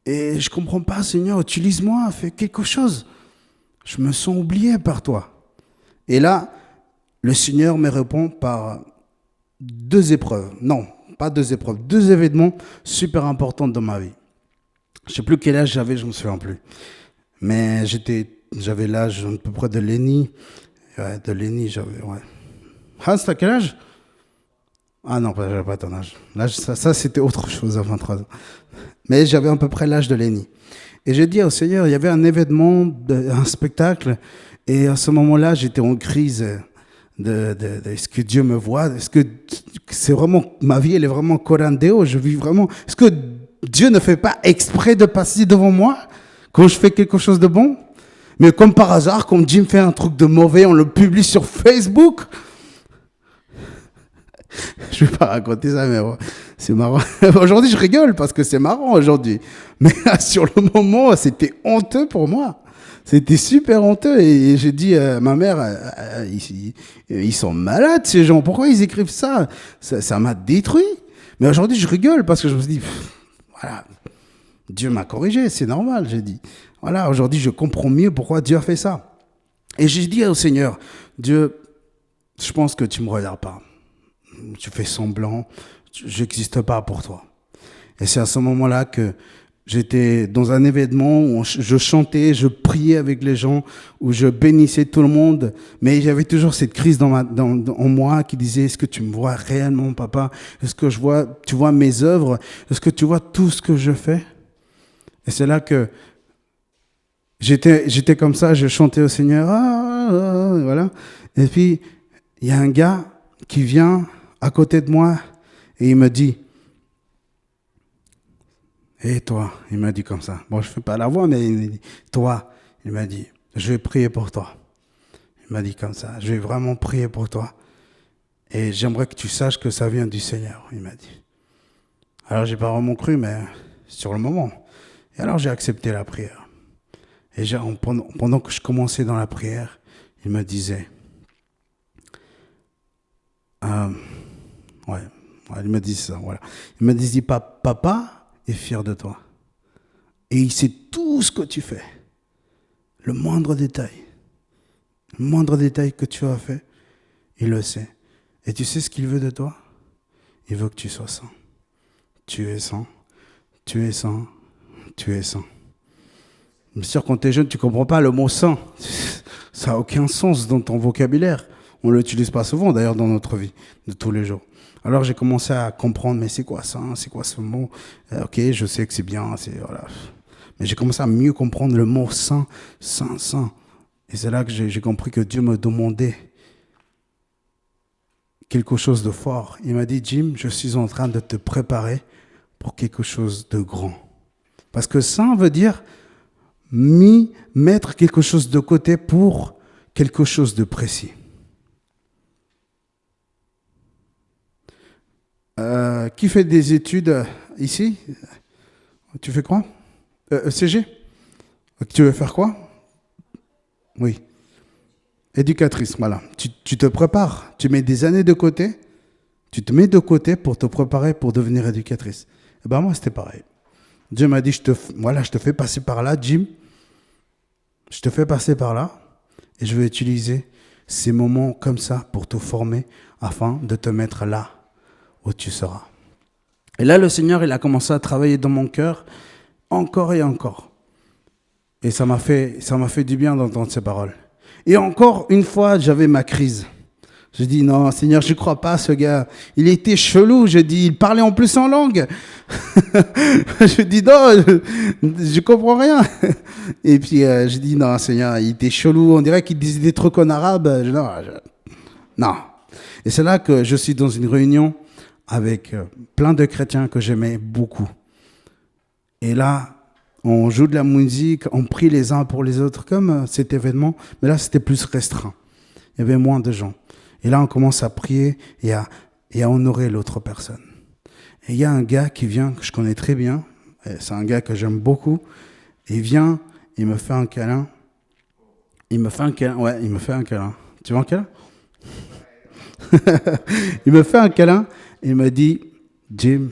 S1: Et je comprends pas, Seigneur, utilise-moi, fais quelque chose. Je me sens oublié par toi. Et là, le Seigneur me répond par 2 épreuves. Non, pas 2 épreuves, 2 événements super importants dans ma vie. Je ne sais plus quel âge j'avais, je ne me souviens plus. Mais j'avais l'âge à peu près de Léni. Ouais, de Léni, j'avais, ouais. Hans, t'as quel âge? Ah non, j'avais pas ton âge. L'âge, ça c'était autre chose à 23 ans. Mais j'avais à peu près l'âge de Léni. Et j'ai dit au Seigneur, il y avait un événement, un spectacle, et à ce moment-là, j'étais en crise. Est-ce que Dieu me voit? Est-ce que c'est vraiment ma vie, elle est vraiment coram Deo? Je vis vraiment. Est-ce que Dieu ne fait pas exprès de passer devant moi quand je fais quelque chose de bon? Mais comme par hasard, quand Jim fait un truc de mauvais, on le publie sur Facebook. Je vais pas raconter ça, mais c'est marrant. Aujourd'hui, je rigole parce que c'est marrant aujourd'hui. Mais sur le moment, c'était honteux pour moi. C'était super honteux et j'ai dit à ma mère, ils sont malades ces gens, pourquoi ils écrivent ça? Ça m'a détruit. Mais aujourd'hui je rigole parce que je me suis dit, voilà, Dieu m'a corrigé, c'est normal, j'ai dit. Voilà, aujourd'hui je comprends mieux pourquoi Dieu a fait ça. Et j'ai dit au Seigneur, Dieu, je pense que tu ne me regardes pas. Tu fais semblant, je n'existe pas pour toi. Et c'est à ce moment-là que J'étais dans un événement où je chantais, je priais avec les gens, où je bénissais tout le monde, mais j'avais toujours cette crise en moi qui disait, est-ce que tu me vois réellement, papa? Est-ce que tu vois mes œuvres? Est-ce que tu vois tout ce que je fais? Et c'est là que j'étais comme ça, je chantais au Seigneur, voilà. Et puis, il y a un gars qui vient à côté de moi et il me dit, et toi, il m'a dit comme ça. Bon, je ne fais pas la voix, mais il m'a dit, toi, il m'a dit, je vais prier pour toi. Il m'a dit comme ça, je vais vraiment prier pour toi. Et j'aimerais que tu saches que ça vient du Seigneur, il m'a dit. Alors, j'ai pas vraiment cru, mais sur le moment. Et alors, j'ai accepté la prière. Et pendant que je commençais dans la prière, il me disait, ouais, il me dit ça, voilà. Il me dit, papa est fier de toi. Et il sait tout ce que tu fais. Le moindre détail que tu as fait, il le sait. Et tu sais ce qu'il veut de toi? Il veut que tu sois saint. Tu es saint, tu es saint, tu es saint. Bien sûr, quand tu es jeune, tu ne comprends pas le mot saint. Ça n'a aucun sens dans ton vocabulaire. On ne l'utilise pas souvent, d'ailleurs, dans notre vie de tous les jours. Alors, j'ai commencé à comprendre, mais c'est quoi ça? C'est quoi ce mot? Ok, je sais que c'est bien, voilà. Mais j'ai commencé à mieux comprendre le mot saint, saint, saint. Et c'est là que j'ai compris que Dieu me demandait quelque chose de fort. Il m'a dit, Jim, je suis en train de te préparer pour quelque chose de grand. Parce que saint veut dire mettre quelque chose de côté pour quelque chose de précis. Qui fait des études ici? Tu fais quoi? CG? Tu veux faire quoi? Oui. Éducatrice, voilà. Tu te prépares, tu mets des années de côté, tu te mets de côté pour te préparer pour devenir éducatrice. Et ben moi, c'était pareil. Dieu m'a dit, je te fais passer par là, Jim. Je te fais passer par là et je vais utiliser ces moments comme ça pour te former afin de te mettre là où tu seras. Et là, le Seigneur, il a commencé à travailler dans mon cœur encore et encore. Et ça m'a fait du bien d'entendre ces paroles. Et encore une fois, j'avais ma crise. Je dis, non, Seigneur, je ne crois pas, ce gars. Il était chelou, je dis, il parlait en plus en langue. Je dis, non, je comprends rien. Et puis, je dis, non, Seigneur, il était chelou, on dirait qu'il disait des trucs en arabe. Non. Et c'est là que je suis dans une réunion avec plein de chrétiens que j'aimais beaucoup. Et là, on joue de la musique, on prie les uns pour les autres, comme cet événement, mais là, c'était plus restreint. Il y avait moins de gens. Et là, on commence à prier et à honorer l'autre personne. Et il y a un gars qui vient, que je connais très bien, c'est un gars que j'aime beaucoup, et il vient, il me fait un câlin. Il me fait un câlin. Tu veux un câlin? Il me fait un câlin, et il me dit, Jim,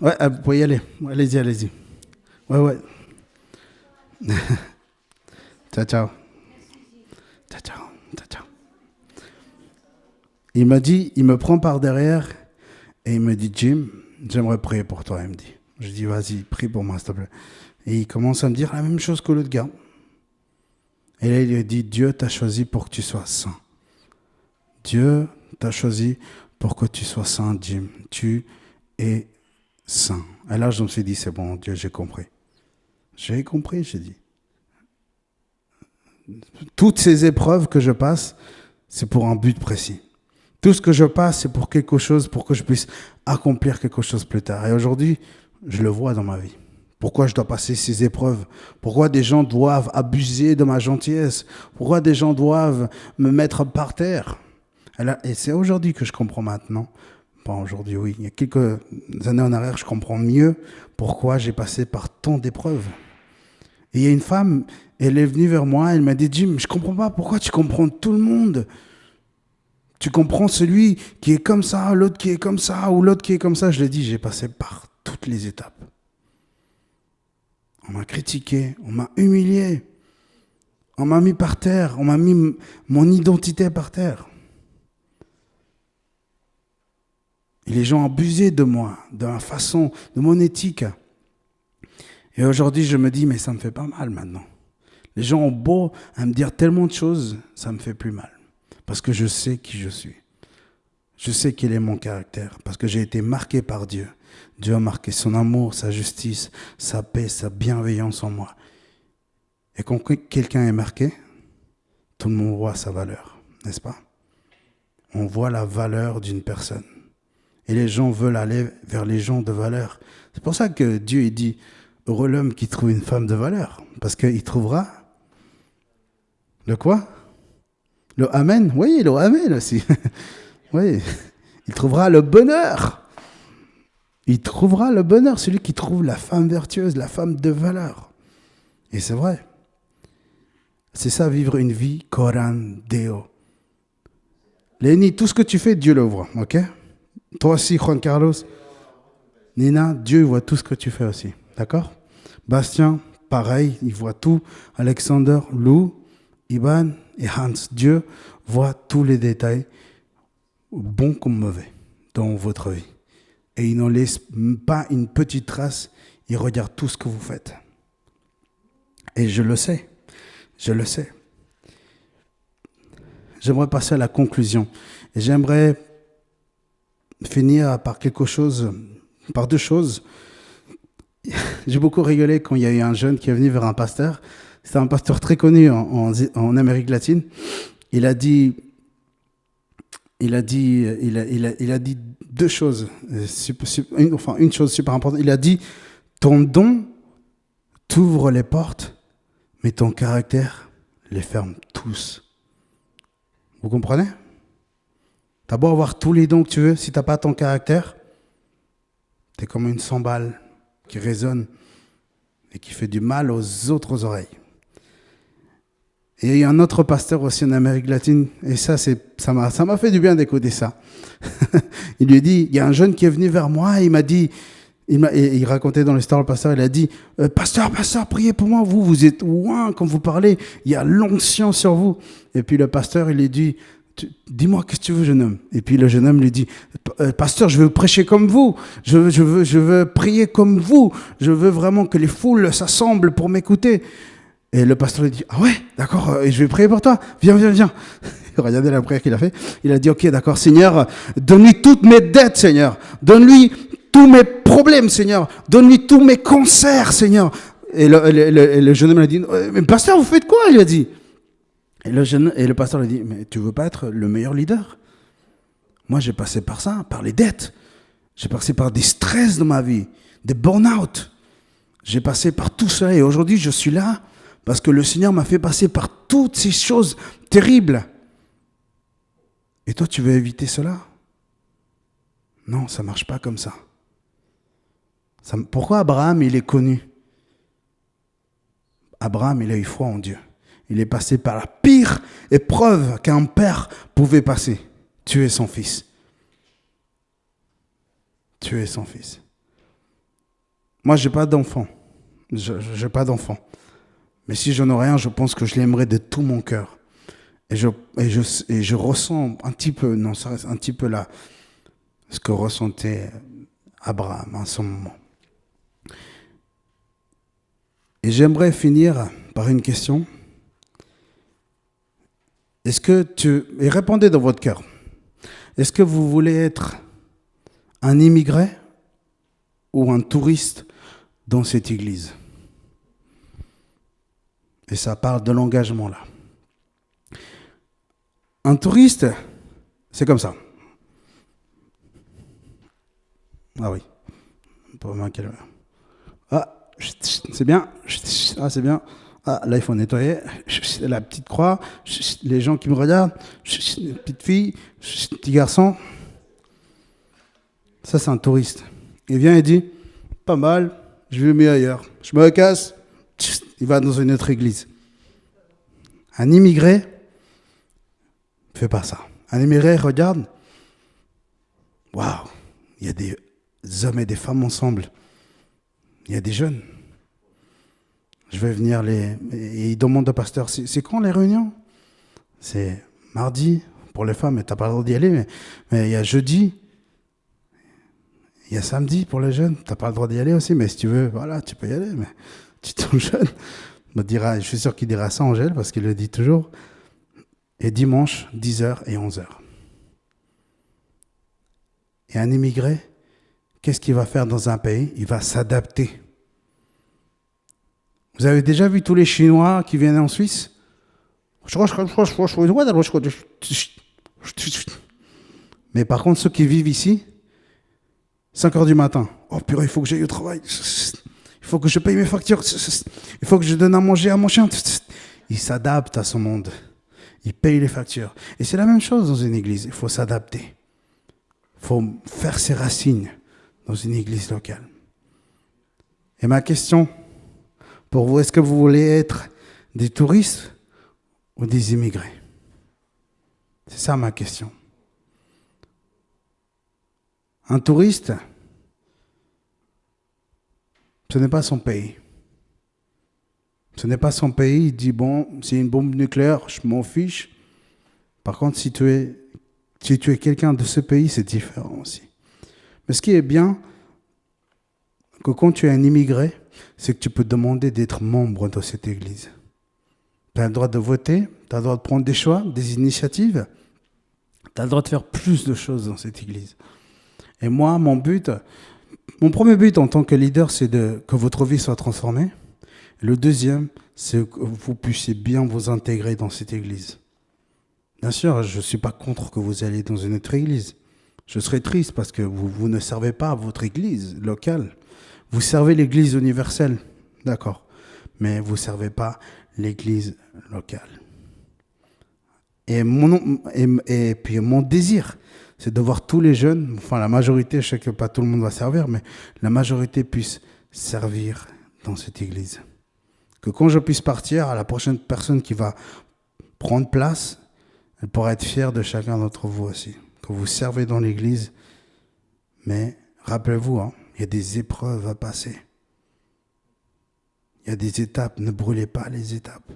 S1: ouais, vous pouvez y aller, allez-y. Ouais. Ciao. Il m'a dit, il me prend par derrière et il me dit, Jim, j'aimerais prier pour toi, il me dit. Je dis, vas-y, prie pour moi, s'il te plaît. Et il commence à me dire la même chose que l'autre gars. Et là, il lui dit, Dieu t'a choisi pour que tu sois saint. Dieu t'a choisi pour que tu sois saint, Jim. Tu es saint. Et là, je me suis dit, c'est bon, Dieu, j'ai compris. J'ai compris, j'ai dit. Toutes ces épreuves que je passe, c'est pour un but précis. Tout ce que je passe, c'est pour quelque chose, pour que je puisse accomplir quelque chose plus tard. Et aujourd'hui, je le vois dans ma vie. Pourquoi je dois passer ces épreuves? Pourquoi des gens doivent abuser de ma gentillesse? Pourquoi des gens doivent me mettre par terre? Et c'est aujourd'hui que je comprends maintenant. Pas aujourd'hui, oui. Il y a quelques années en arrière, je comprends mieux pourquoi j'ai passé par tant d'épreuves. Et il y a une femme, elle est venue vers moi, elle m'a dit, Jim, je ne comprends pas pourquoi tu comprends tout le monde. Tu comprends celui qui est comme ça, l'autre qui est comme ça, ou l'autre qui est comme ça. Je l'ai dit, j'ai passé par toutes les étapes. On m'a critiqué, on m'a humilié, on m'a mis par terre, on m'a mis mon identité par terre. Et les gens abusaient de moi, de ma façon, de mon éthique. Et aujourd'hui, je me dis, mais ça me fait pas mal maintenant. Les gens ont beau à me dire tellement de choses, ça me fait plus mal. Parce que je sais qui je suis. Je sais quel est mon caractère. Parce que j'ai été marqué par Dieu. Dieu a marqué son amour, sa justice, sa paix, sa bienveillance en moi. Et quand quelqu'un est marqué, tout le monde voit sa valeur, n'est-ce pas? On voit la valeur d'une personne. Et les gens veulent aller vers les gens de valeur. C'est pour ça que Dieu dit, heureux l'homme qui trouve une femme de valeur. Parce qu'il trouvera le quoi? Le amen? Oui, le amen aussi. Oui, il trouvera le bonheur. Il trouvera le bonheur, celui qui trouve la femme vertueuse, la femme de valeur. Et c'est vrai. C'est ça, vivre une vie coran Deo. Léni, tout ce que tu fais, Dieu le voit, ok? Toi aussi, Juan Carlos. Nina, Dieu voit tout ce que tu fais aussi, d'accord? Bastien, pareil, il voit tout. Alexander, Lou, Ivan et Hans, Dieu voit tous les détails, bons comme mauvais, dans votre vie. Et il n'en laisse pas une petite trace, il regarde tout ce que vous faites. Et je le sais, je le sais. J'aimerais passer à la conclusion. Et j'aimerais finir par par deux choses. J'ai beaucoup rigolé quand il y a eu un jeune qui est venu vers un pasteur. C'était un pasteur très connu en Amérique latine. Il a dit deux choses, une chose super importante. Il a dit, ton don t'ouvre les portes, mais ton caractère les ferme tous. Vous comprenez? T'as beau avoir tous les dons que tu veux, si t'as pas ton caractère, t'es comme une cymbale qui résonne et qui fait du mal aux autres oreilles. Et il y a un autre pasteur aussi en Amérique latine, et ça m'a fait du bien d'écouter ça. Il lui dit, il y a un jeune qui est venu vers moi, et il m'a dit, il racontait dans l'histoire, le pasteur, il a dit, pasteur, priez pour moi, vous êtes loin quand vous parlez, il y a l'onction sur vous. Et puis le pasteur, il lui dit, dis-moi, qu'est-ce que tu veux, jeune homme? Et puis le jeune homme lui dit, pasteur, je veux prêcher comme vous, je veux prier comme vous, je veux vraiment que les foules s'assemblent pour m'écouter. Et le pasteur lui dit, ah ouais, d'accord, je vais prier pour toi, viens. Regardez la prière qu'il a fait. Il a dit, ok, d'accord, Seigneur, donne-lui toutes mes dettes, Seigneur, donne-lui tous mes problèmes, Seigneur, donne-lui tous mes cancers, Seigneur. Et le jeune homme lui a dit, mais pasteur, vous faites quoi? Il a dit. Et le pasteur lui a dit, mais tu veux pas être le meilleur leader? Moi, j'ai passé par ça, par les dettes. J'ai passé par des stress dans ma vie, des burn-out. J'ai passé par tout cela et aujourd'hui, je suis là parce que le Seigneur m'a fait passer par toutes ces choses terribles. Et toi, tu veux éviter cela? Non, ça ne marche pas comme ça. Pourquoi Abraham, il est connu? Abraham, il a eu foi en Dieu. Il est passé par la pire épreuve qu'un père pouvait passer. Tuer son fils. Tuer son fils. Moi, je n'ai pas d'enfant. Je n'ai pas d'enfant. Mais si je n'aurais rien, je pense que je l'aimerais de tout mon cœur. Et je ressens un petit peu, non, ça reste un petit peu là, ce que ressentait Abraham en ce moment. Et j'aimerais finir par une question. Et répondez dans votre cœur. Est-ce que vous voulez être un immigré ou un touriste dans cette église? Et ça parle de l'engagement là. Un touriste, c'est comme ça. Ah oui. Pas mal qu'elle... Ah, c'est bien. Ah, c'est bien. Ah, là, il faut nettoyer. La petite croix. Les gens qui me regardent. Petite fille. Petit garçon. Ça, c'est un touriste. Il vient et dit, pas mal, je vais mieux ailleurs. Je me casse. Il va dans une autre église. Un immigré ne fait pas ça. Un immigré regarde. Waouh, il y a des hommes et des femmes ensemble. Il y a des jeunes. Je vais venir et il demande au pasteur, c'est quand les réunions? C'est mardi pour les femmes, mais tu n'as pas le droit d'y aller, mais il y a jeudi. Il y a samedi pour les jeunes. Tu n'as pas le droit d'y aller aussi, mais si tu veux, voilà, tu peux y aller. Mais tu es tout jeune. Je suis sûr qu'il dira ça, Angèle, parce qu'il le dit toujours. Et dimanche, 10h et 11h. Et un immigré, qu'est-ce qu'il va faire dans un pays? Il va s'adapter. Vous avez déjà vu tous les Chinois qui viennent en Suisse? Mais par contre, ceux qui vivent ici, 5h du matin. Oh purée, il faut que j'aille au travail. Il faut que je paye mes factures. Il faut que je donne à manger à mon chien. Il s'adapte à son monde. Il paye les factures. Et c'est la même chose dans une église. Il faut s'adapter. Il faut faire ses racines dans une église locale. Et ma question pour vous, est-ce que vous voulez être des touristes ou des immigrés? C'est ça ma question. Un touriste, ce n'est pas son pays. Ce n'est pas son pays. Il dit, bon, c'est une bombe nucléaire, je m'en fiche. Par contre, si tu es quelqu'un de ce pays, c'est différent aussi. Mais ce qui est bien, que quand tu es un immigré, c'est que tu peux demander d'être membre de cette église. Tu as le droit de voter, tu as le droit de prendre des choix, des initiatives. Tu as le droit de faire plus de choses dans cette église. Et moi, mon premier but en tant que leader, c'est que votre vie soit transformée. Le deuxième, c'est que vous puissiez bien vous intégrer dans cette église. Bien sûr, je ne suis pas contre que vous alliez dans une autre église. Je serais triste parce que vous ne servez pas votre église locale. Vous servez l'église universelle, d'accord, mais vous ne servez pas l'église locale. Et puis mon désir, c'est de voir tous les jeunes, enfin la majorité, je sais que pas tout le monde va servir, mais la majorité puisse servir dans cette église. Que quand je puisse partir, à la prochaine personne qui va prendre place, elle pourra être fière de chacun d'entre vous aussi. Que vous servez dans l'église, mais rappelez-vous, il y a des épreuves à passer. Il y a des étapes, ne brûlez pas les étapes.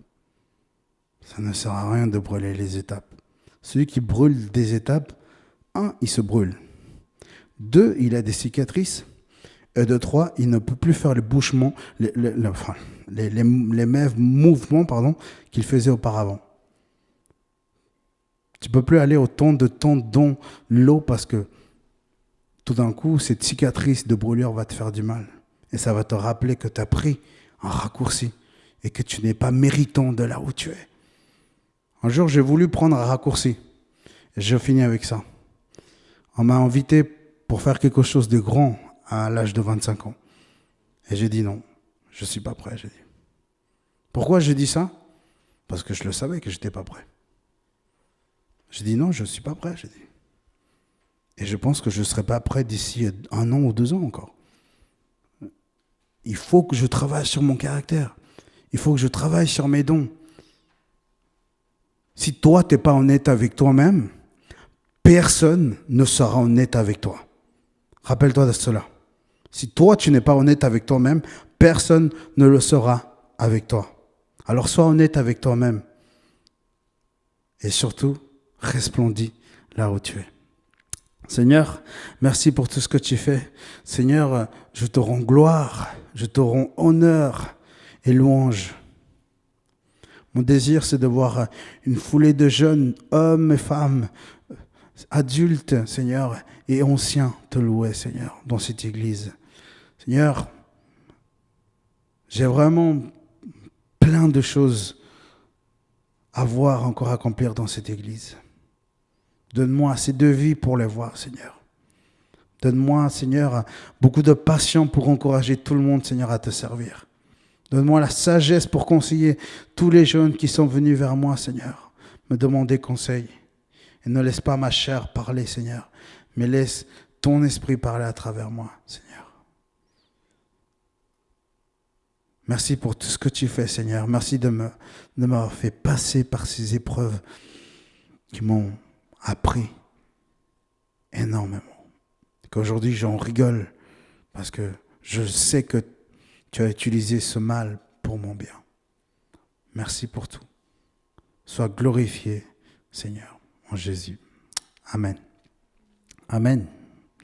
S1: Ça ne sert à rien de brûler les étapes. Celui qui brûle des étapes, 1, il se brûle. 2, il a des cicatrices. Et de 3, il ne peut plus faire les bouchements, les mêmes mouvements qu'il faisait auparavant. Tu ne peux plus aller autant de temps dans l'eau parce que tout d'un coup, cette cicatrice de brûlure va te faire du mal. Et ça va te rappeler que tu as pris un raccourci et que tu n'es pas méritant de là où tu es. Un jour, j'ai voulu prendre un raccourci. Et je finis avec ça. On m'a invité pour faire quelque chose de grand à l'âge de 25 ans. Et j'ai dit non, je ne suis pas prêt, j'ai dit. Pourquoi j'ai dit ça? Parce que je le savais que je n'étais pas prêt. J'ai dit non, je ne suis pas prêt, j'ai dit. Et je pense que je ne serai pas prêt d'ici 1 an ou 2 ans encore. Il faut que je travaille sur mon caractère. Il faut que je travaille sur mes dons. Si toi, tu n'es pas honnête avec toi-même, personne ne sera honnête avec toi. Rappelle-toi de cela. Si toi, tu n'es pas honnête avec toi-même, personne ne le sera avec toi. Alors sois honnête avec toi-même. Et surtout, resplendis là où tu es. Seigneur, merci pour tout ce que tu fais. Seigneur, je te rends gloire, je te rends honneur et louange. Mon désir, c'est de voir une foulée de jeunes, hommes et femmes, adultes, Seigneur, et anciens te louer, Seigneur, dans cette église. Seigneur, j'ai vraiment plein de choses à voir, encore accomplir dans cette église. Donne-moi assez de vie pour les voir, Seigneur. Donne-moi, Seigneur, beaucoup de patience pour encourager tout le monde, Seigneur, à te servir. Donne-moi la sagesse pour conseiller tous les jeunes qui sont venus vers moi, Seigneur, me demander conseil. Et ne laisse pas ma chair parler, Seigneur, mais laisse ton esprit parler à travers moi, Seigneur. Merci pour tout ce que tu fais, Seigneur. Merci de m'avoir fait passer par ces épreuves qui m'ont appris énormément. Qu'aujourd'hui, j'en rigole parce que je sais que tu as utilisé ce mal pour mon bien. Merci pour tout. Sois glorifié, Seigneur, en Jésus. Amen. Amen.